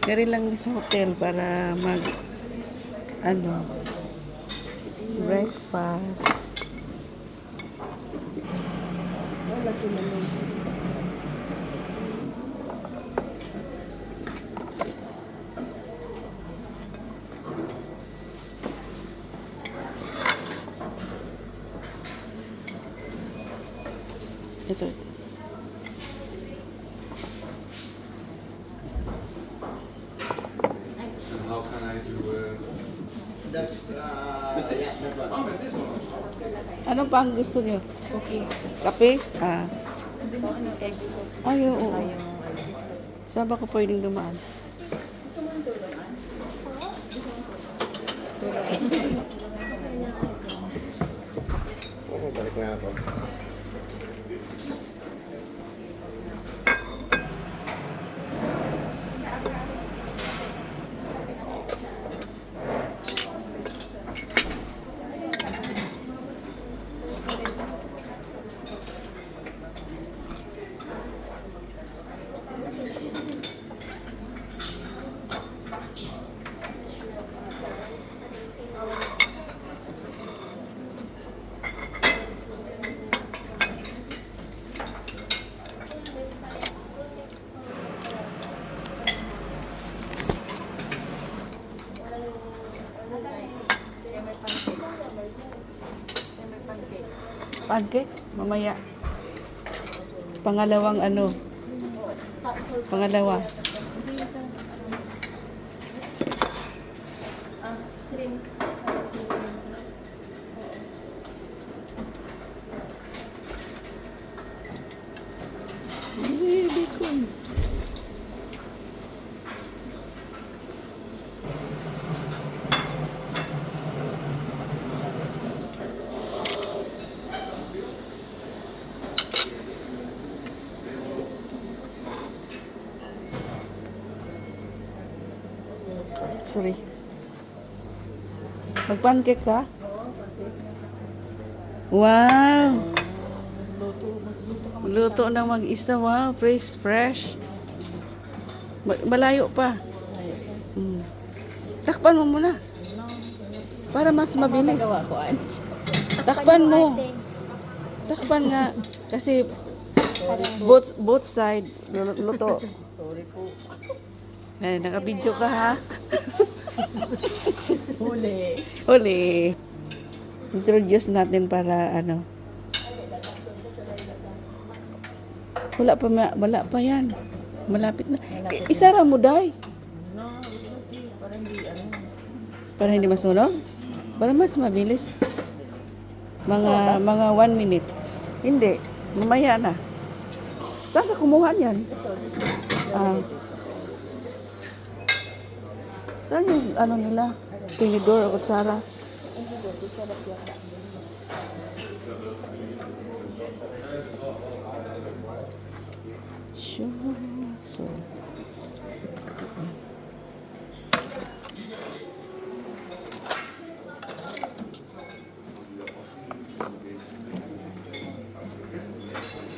Dari lang sa hotel para mag ano breakfast. Wala tinanong. Ito. How can I do That, yeah, that one. with this one? Ano pa ang gusto niyo? Okay. Kape? Ah. Sabi mo ano egg? Ay, oo. Ayaw. Saan ba ko pwedeng dumaan? Gusto mo ang tulungan? Oo, balik na ako. Pancake? Mamaya. Pangalawang ano? Pangalawa. Baby ko. Sorry. Mag-pancake ka? Wow! Luto na mag-isa. Wow, fresh. Malayo pa. Mm. Takpan mo muna. Para mas mabilis. Takpan mo. Takpan nga. Kasi both side luto. Sorry po. Eh, naka-video ka ha? Huli. Uli. Introduce natin para ano. Wala pa yan. Malapit na. Isara mo, Day. No, parang di ano. Para hindi masunog. Para mas mabilis. Mga 1 minute. Hindi. Mamaya na. Saan ka kumuha niyan? Ah. Saan yung ano nila? Tinidor o kutsara? Sure. So.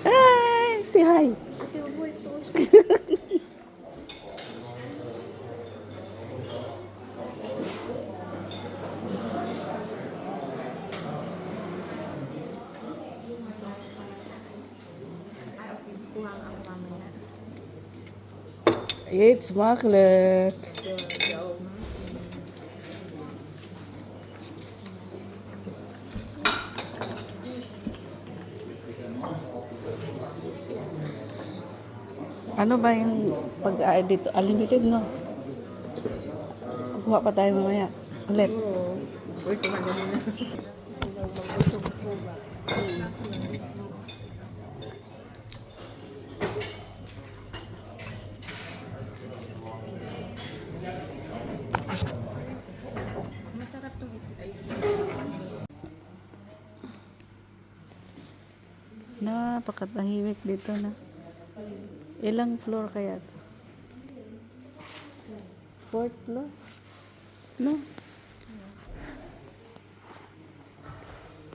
Hi! Say hi. It's chocolate. Ano ba yung pag-edit? Unlimited, no? Kukuha pa tayo mamaya. Ulit. Oo. Uy, kumaga muna. Magbusog po ba? Masarap to. Napakatahimik dito na. Ilang floor kaya to? 4th floor? No.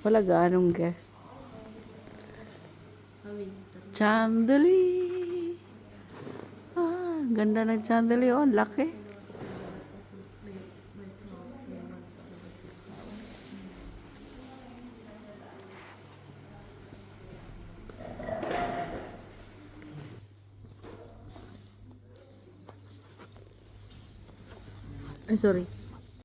Wala gaanong guest. Chandelier. Ganda ng chandelier. Oh, laki. Ay, sorry.